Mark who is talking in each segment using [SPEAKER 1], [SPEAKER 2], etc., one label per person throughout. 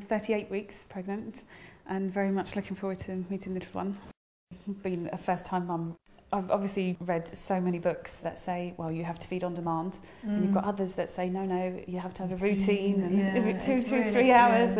[SPEAKER 1] I'm 38 weeks pregnant and very much looking forward to meeting the little one. Being a first-time mum, I've obviously read so many books that say, well, you have to feed on demand, and you've got others that say, no, you have to have a routine, and 2 to 3 hours,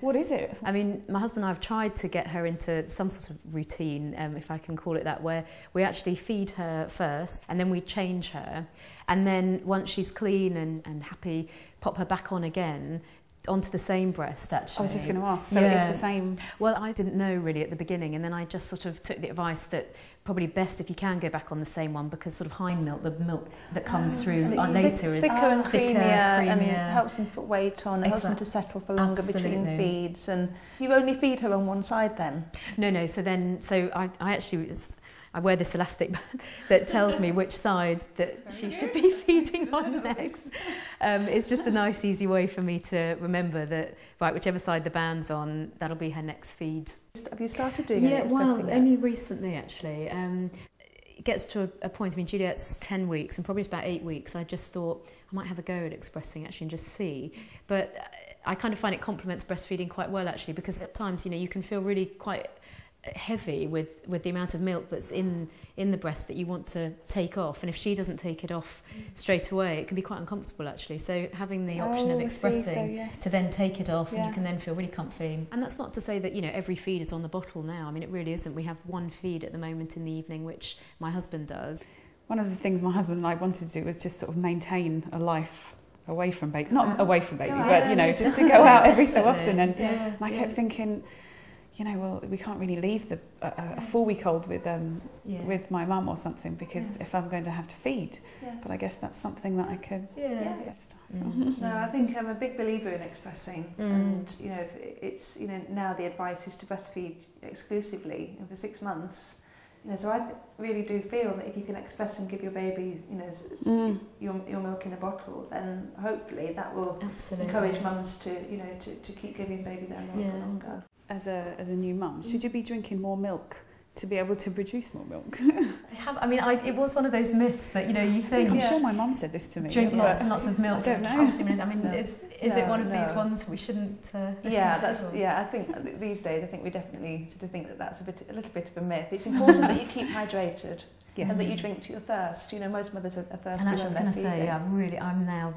[SPEAKER 1] what is it?
[SPEAKER 2] I mean, my husband and I have tried to get her into some sort of routine, if I can call it that, where we actually feed her first, and then we change her, and then once she's clean and happy, pop her back on again, onto the same breast, actually.
[SPEAKER 1] I was just going to ask, so it's the same?
[SPEAKER 2] Well, I didn't know really at the beginning, and then I just sort of took the advice that probably best if you can go back on the same one, because sort of hind milk, the milk that comes through later is
[SPEAKER 3] thicker and creamier, and
[SPEAKER 2] creamier.
[SPEAKER 3] Helps them put weight on, it helps them to settle for longer between feeds. And you only feed her on one side then?
[SPEAKER 2] No, so I actually... I wear this elastic band that tells me which side that she should be feeding on next. It's just a nice, easy way for me to remember that, right, whichever side the band's on, that'll be her next feed.
[SPEAKER 3] Have you started doing it?
[SPEAKER 2] Yeah, well, only recently, actually. It gets to a point, I mean, Juliet's 10 weeks, and probably it's about 8 weeks, I just thought I might have a go at expressing, actually, and just see. But I kind of find it complements breastfeeding quite well, actually, because at times, you know, you can feel really quite heavy with the amount of milk that's in the breast that you want to take off, and if she doesn't take it off straight away, it can be quite uncomfortable, actually. So having the option of expressing to then take it off, and you can then feel really comfy. And that's not to say that, you know, every feed is on the bottle now. I mean, it really isn't. We have one feed at the moment in the evening, which my husband does.
[SPEAKER 1] One of the things my husband and I wanted to do was just sort of maintain a life away from baby, not away from baby, but, you know, just to go out every so often. And I kept thinking, you know, well, we can't really leave a 4-week-old with my mum or something, because if I'm going to have to feed. But I guess that's something that I could
[SPEAKER 3] No, I think I'm a big believer in expressing, and you know, it's, you know, now the advice is to breastfeed exclusively for 6 months. You know, so I really do feel that if you can express and give your baby, you know, your milk in a bottle, then hopefully that will encourage mums to, you know, to keep giving baby their milk for longer.
[SPEAKER 1] As a new mum, should you be drinking more milk to be able to produce more milk?
[SPEAKER 2] It was one of those myths that, you know, you think...
[SPEAKER 1] I'm sure my mum said this to me.
[SPEAKER 2] Drink lots and lots of milk.
[SPEAKER 1] I don't know.
[SPEAKER 2] I mean, is it one of these ones we shouldn't listen to?
[SPEAKER 3] I think these days, I think we definitely sort of think that that's a little bit of a myth. It's important that you keep hydrated and that you drink to your thirst. You know, most mothers are thirsty.
[SPEAKER 2] And actually, I was going to say, I'm now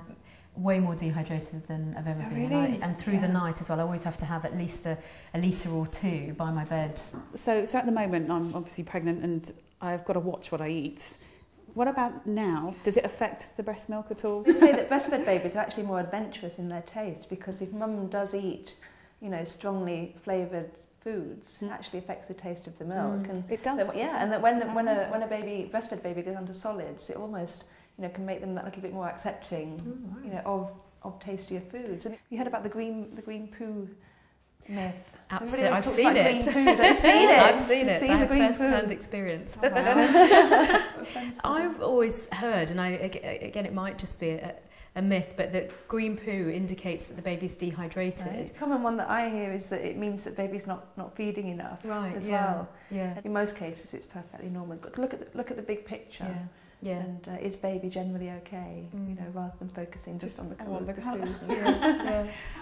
[SPEAKER 2] way more dehydrated than I've ever been, and through the night as well. I always have to have at least a litre or 2 by my bed.
[SPEAKER 1] So at the moment I'm obviously pregnant and I've got to watch what I eat. What about now? Does it affect the breast milk at all?
[SPEAKER 3] They say that breastfed babies are actually more adventurous in their taste, because if mum does eat, you know, strongly flavoured foods, it actually affects the taste of the milk. And
[SPEAKER 1] it does.
[SPEAKER 3] And that when a breastfed baby goes onto solids, it almost, you know, can make them that little bit more accepting, you know, of tastier foods. And you heard about the green poo myth?
[SPEAKER 2] Absolutely, I've seen it.
[SPEAKER 3] I've
[SPEAKER 2] seen it. I have first-hand experience. Oh, wow. I've always heard, and again, it might just be a myth, but that green poo indicates that the baby's dehydrated.
[SPEAKER 3] Right. A common one that I hear is that it means that baby's not feeding enough as well. Yeah. In most cases, it's perfectly normal. But look at the big picture. Yeah. And is baby generally okay? You know, rather than focusing just on the colour of the food.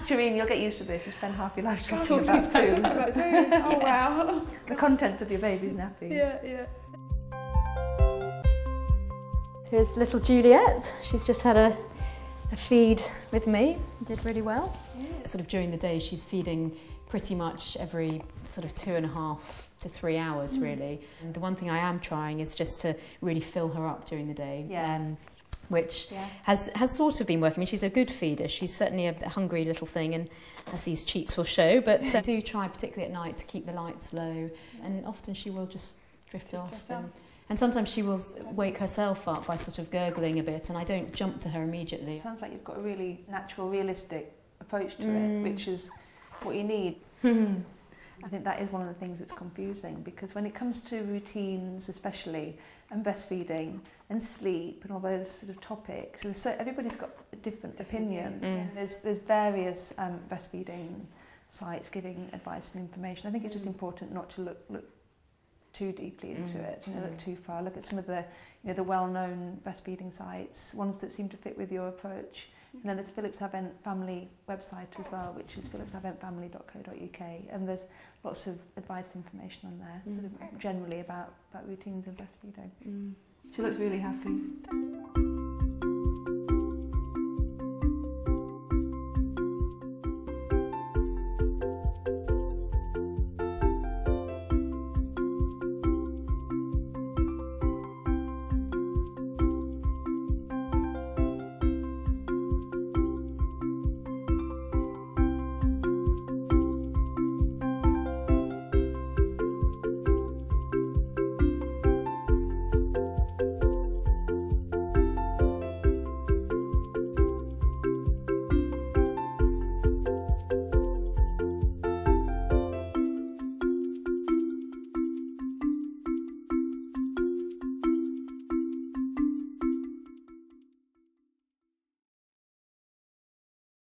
[SPEAKER 3] Shireen, you'll get used to this. You spend half your life talking about food.
[SPEAKER 1] Oh wow!
[SPEAKER 3] The contents of your baby's nappies.
[SPEAKER 2] Yeah. Here's little Juliet. She's just had a feed with me. Did really well. Sort of during the day, she's feeding pretty much every sort of 2.5 to 3 hours, really. And the one thing I am trying is just to really fill her up during the day, which has sort of been working. I mean, she's a good feeder. She's certainly a hungry little thing, and as these cheeks will show. But I do try, particularly at night, to keep the lights low, and often she will just drift off. And sometimes she will wake herself up by sort of gurgling a bit, and I don't jump to her immediately.
[SPEAKER 3] It sounds like you've got a really natural, realistic approach to it, which is what you need. I think that is one of the things that's confusing, because when it comes to routines especially, and breastfeeding and sleep and all those sort of topics, everybody's got a different opinion. There's various breastfeeding sites giving advice and information. I think it's just important not to look too deeply into it, you know, look too far. Look at some of the, you know, the well-known breastfeeding sites, ones that seem to fit with your approach. And then there's Phillips Avent Family website as well, which is phillipsaventfamily.co.uk, and there's lots of advice information on there, sort of generally about routines and breastfeeding. She looks really happy.